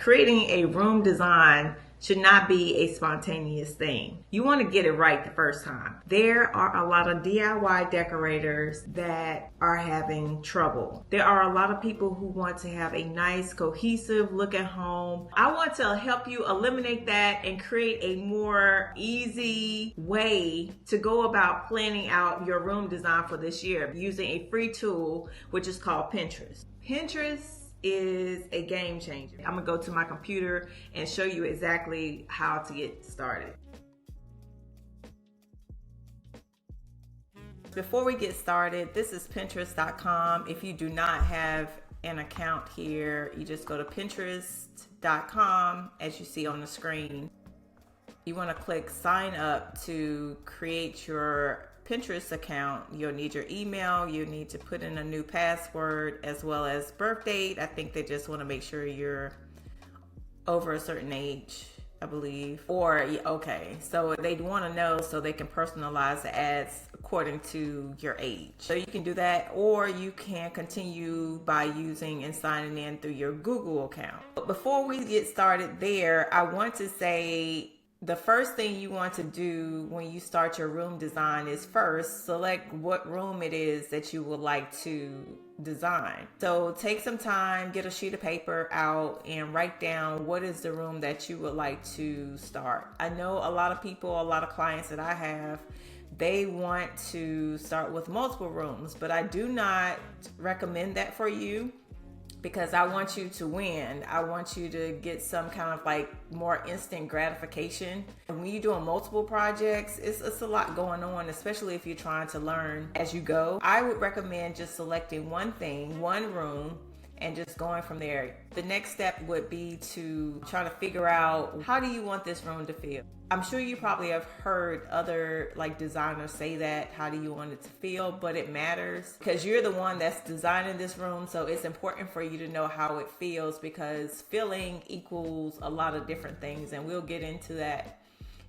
Creating a room design should not be a spontaneous thing. You want to get it right the first time. There are a lot of DIY decorators that are having trouble. There are a lot of people who want to have a nice, cohesive look at home. I want to help you eliminate that and create a more easy way to go about planning out your room design for this year using a free tool, which is called Pinterest. Pinterest is a game changer. I'm gonna go to my computer and show you exactly how to get started. Before we get started, this is Pinterest.com. If you do not have an account here, you just go to Pinterest.com as you see on the screen. You want to click sign up to create your Pinterest account. You'll need your email, you need to put in a new password as well as birth date. I think they just want to make sure you're over a certain age, I believe. Or, okay, so they want to know so they can personalize the ads according to your age. So you can do that, or you can continue by using and signing in through your Google account. But before we get started there, I want to say the first thing you want to do when you start your room design is first select what room it is that you would like to design. So take some time, get a sheet of paper out and write down what is the room that you would like to start. I know a lot of people, a lot of clients that I have, they want to start with multiple rooms, but I do not recommend that for you, because I want you to win. I want you to get some kind of like more instant gratification. And when you're doing multiple projects, it's a lot going on, especially if you're trying to learn as you go. I would recommend just selecting one thing, one room, and just going from there. The next step would be to try to figure out, how do you want this room to feel? I'm sure you probably have heard other like designers say that, how do you want it to feel? But it matters because you're the one that's designing this room. So it's important for you to know how it feels, because feeling equals a lot of different things. And we'll get into that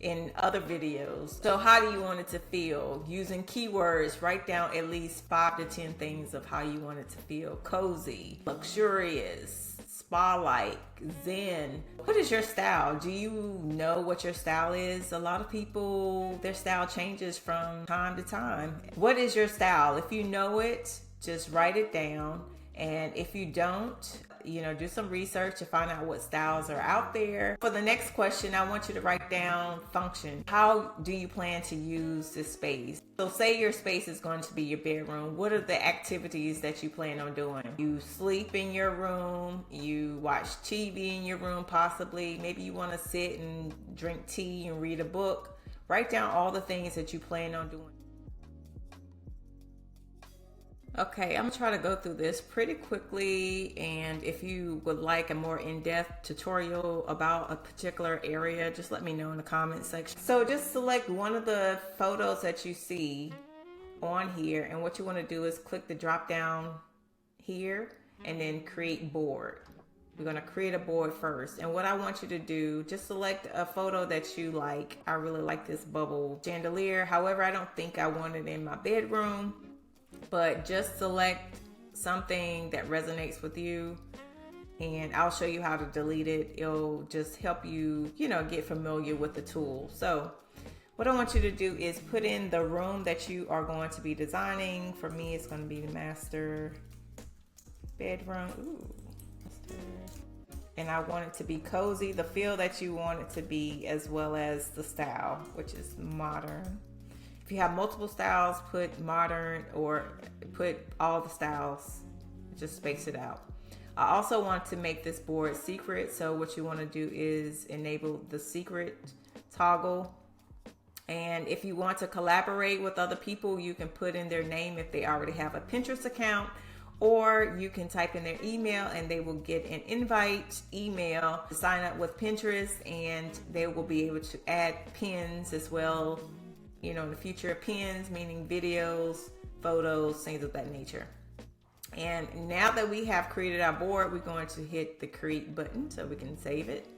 in other videos. So how do you want it to feel? Using keywords, write down at least 5 to 10 things of how you want it to feel. Cozy, luxurious, spa-like, zen. What is your style? Do you know what your style is? A lot of people, their style changes from time to time. What is your style? If you know it, just write it down. And if you don't, do some research to find out what styles are out there. For the next question, I want you to write down function. How do you plan to use this space? So say your space is going to be your bedroom. What are the activities that you plan on doing? You sleep in your room, you watch TV in your room possibly. Maybe you want to sit and drink tea and read a book. Write down all the things that you plan on doing. Okay, I'm gonna try to go through this pretty quickly, and if you would like a more in-depth tutorial about a particular area, just let me know in the comment section. So just select one of the photos that you see on here, and what you want to do is click the drop down here and then create board. We're going to create a board first, and what I want you to do, just select a photo that you like. I really like this bubble chandelier. However, I don't think I want it in my bedroom, but just select something that resonates with you, and I'll show you how to delete it. It'll just help you, get familiar with the tool. So what I want you to do is put in the room that you are going to be designing. For me, it's going to be the master bedroom. Ooh, and I want it to be cozy, the feel that you want it to be, as well as the style, which is modern. If you have multiple styles, put modern, or put all the styles, just space it out. I also want to make this board secret, so what you want to do is enable the secret toggle. And if you want to collaborate with other people, you can put in their name if they already have a Pinterest account, or you can type in their email and they will get an invite email to sign up with Pinterest, and they will be able to add pins as well. In the future, pins meaning videos, photos, things of that nature. And now that we have created our board, we're going to hit the create button so we can save it.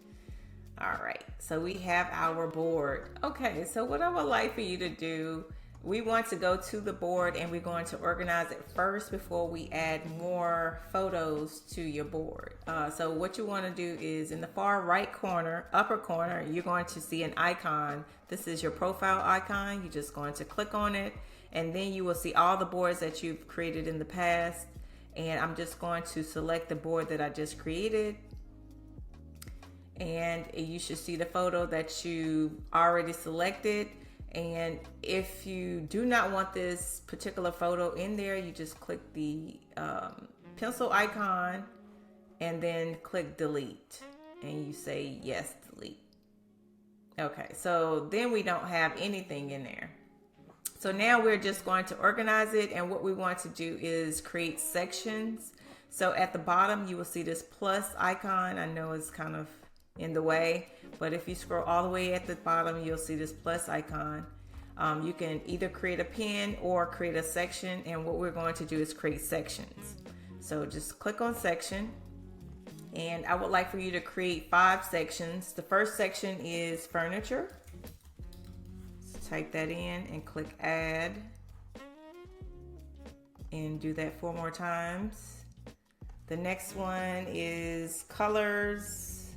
All right, so we have our board. Okay, so what I would like for you to do we want to go to the board and we're going to organize it first before we add more photos to your board. So what you want to do is in the far right corner, upper corner, you're going to see an icon. This is your profile icon. You're just going to click on it, and then you will see all the boards that you've created in the past. And I'm just going to select the board that I just created. And you should see the photo that you already selected. And if you do not want this particular photo in there, you just click the pencil icon and then click delete. And you say yes, delete. Okay, so then we don't have anything in there. So now we're just going to organize it, and what we want to do is create sections. So at the bottom, you will see this plus icon. I know it's kind of in the way, but if you scroll all the way at the bottom, you'll see this plus icon. You can either create a pin or create a section, and what we're going to do is create sections. So just click on section, and I would like for you to create 5 sections. The first section is furniture. Type that in and click add, and do that 4 more times. The next one is colors.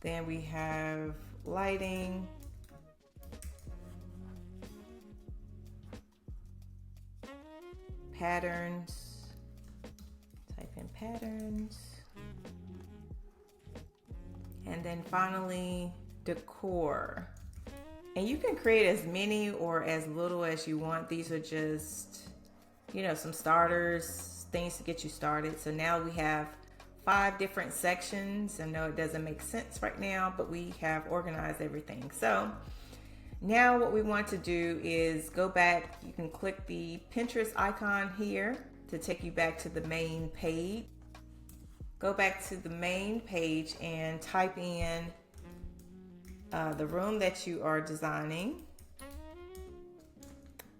Then we have lighting. Patterns. Type in patterns. And then finally, decor. And you can create as many or as little as you want. These are just, some starters, things to get you started. So now we have 5 different sections. I know it doesn't make sense right now, but we have organized everything. So now what we want to do is go back. You can click the Pinterest icon here to take you back to the main page. Go back to the main page and type in the room that you are designing,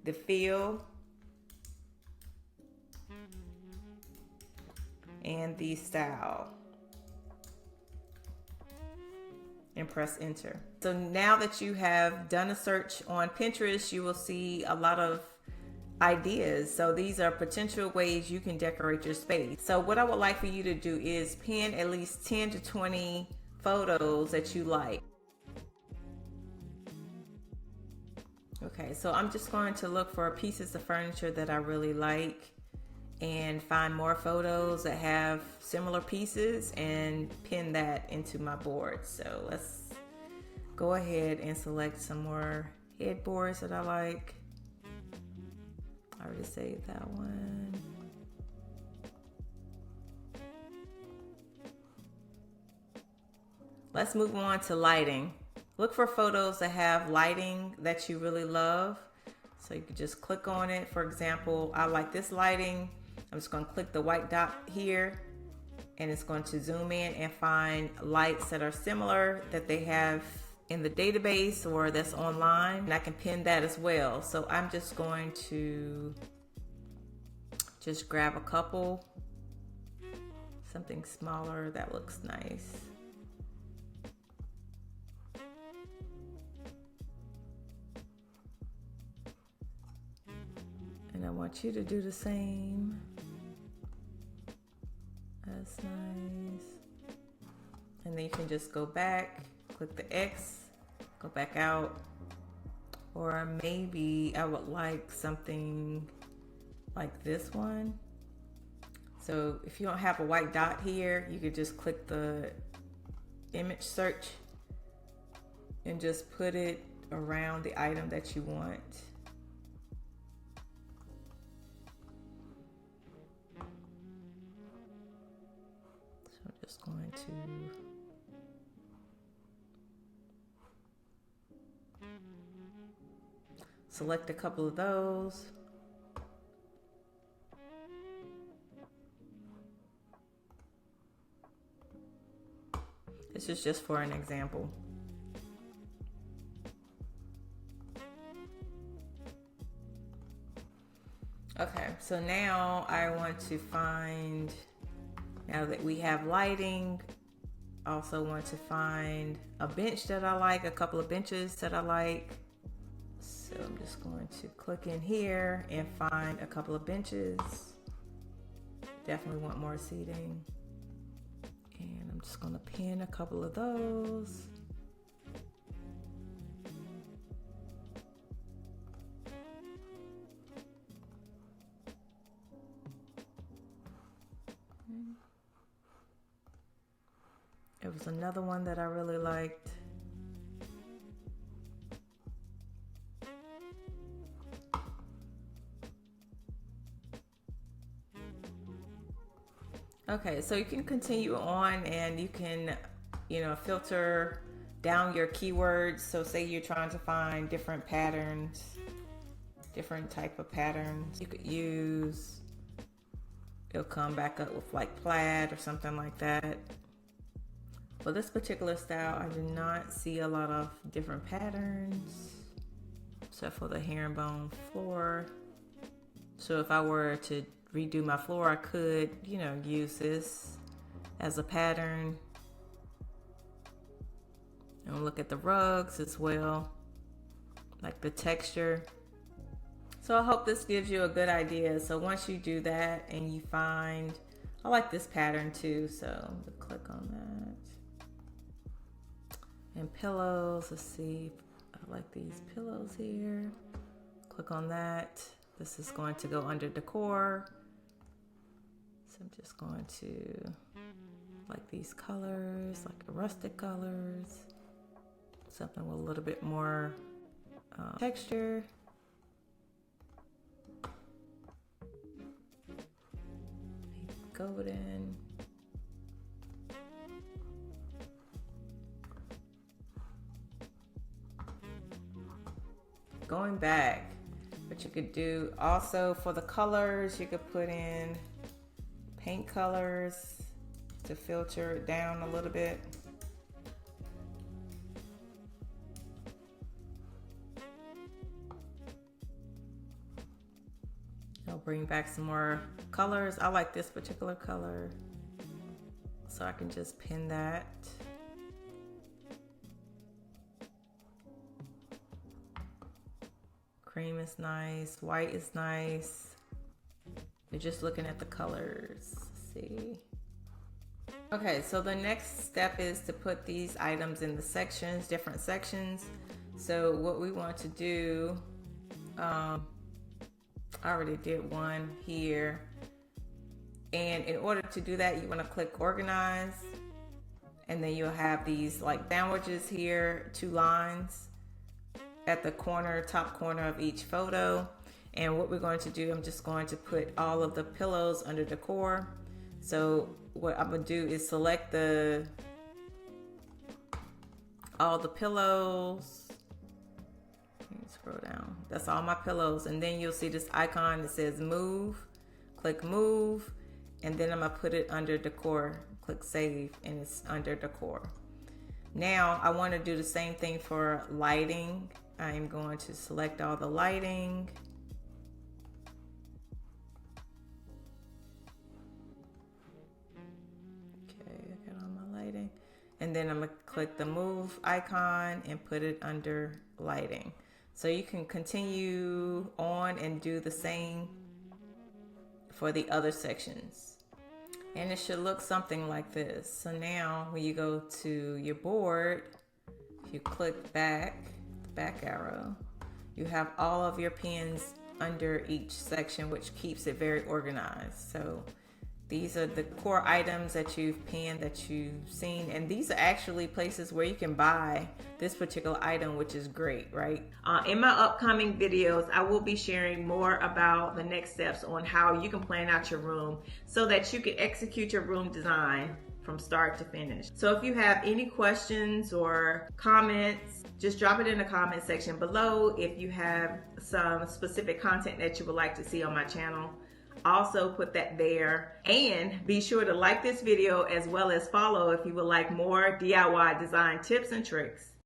the feel, and the style, and press enter. So now that you have done a search on Pinterest, you will see a lot of ideas. So these are potential ways you can decorate your space. So what I would like for you to do is pin at least 10 to 20 photos that you like. Okay, so I'm just going to look for pieces of furniture that I really like and find more photos that have similar pieces and pin that into my board. So let's go ahead and select some more headboards that I like. I already saved that one. Let's move on to lighting. Look for photos that have lighting that you really love. So you can just click on it. For example, I like this lighting. I'm just going to click the white dot here, and it's going to zoom in and find lights that are similar that they have in the database or that's online, and I can pin that as well. So I'm just going to just grab a couple, something smaller that looks nice. And I want you to do the same. That's nice. And then you can just go back, click the X, go back out. Or maybe I would like something like this one. So if you don't have a white dot here, you could just click the image search and just put it around the item that you want. So I'm just going to select a couple of those. This is just for an example. Okay, so now I want to find, now that we have lighting, Also want to find a bench that I like, a couple of benches that I like. So I'm just going to click in here and find a couple of benches. Definitely want more seating. And I'm just going to pin a couple of those. It was another one that I really liked. Okay, so you can continue on and you can, filter down your keywords. So say you're trying to find different patterns, different type of patterns you could use. It'll come back up with like plaid or something like that. For this particular style, I do not see a lot of different patterns, except for the herringbone floor. So if I were to redo my floor, I could, use this as a pattern. And look at the rugs as well, like the texture. So I hope this gives you a good idea. So once you do that and you find, I like this pattern too, so I'm gonna click on that. And pillows, let's see, I like these pillows here. Click on that. This is going to go under decor. So I'm just going to like these colors, like the rustic colors. Something with a little bit more texture. Maybe golden. Going back, what you could do also for the colors, you could put in paint colors to filter it down a little bit. I'll bring back some more colors. I like this particular color, so I can just pin that. Cream is nice, white is nice. You're just looking at the colors. Let's see. Okay, so the next step is to put these items in the sections, different sections. So what we want to do, I already did one here. And in order to do that, you want to click organize. And then you'll have these like sandwiches here, 2 lines at the corner, top corner of each photo. And what we're going to do, I'm just going to put all of the pillows under decor. So what I'm gonna do is select all the pillows. Scroll down. That's all my pillows. And then you'll see this icon that says move. Click move. And then I'm gonna put it under decor. Click save and it's under decor. Now I want to do the same thing for lighting. I'm going to select all the lighting. Okay, I got all my lighting. And then I'm going to click the move icon and put it under lighting. So you can continue on and do the same for the other sections. And it should look something like this. So now when you go to your board, if you click back, the back arrow, you have all of your pins under each section, which keeps it very organized. So these are the core items that you've pinned, that you've seen, and these are actually places where you can buy this particular item, which is great, right? In my upcoming videos, I will be sharing more about the next steps on how you can plan out your room so that you can execute your room design from start to finish. So if you have any questions or comments, just drop it in the comment section below. If you have some specific content that you would like to see on my channel, also put that there. And be sure to like this video as well as follow if you would like more DIY design tips and tricks.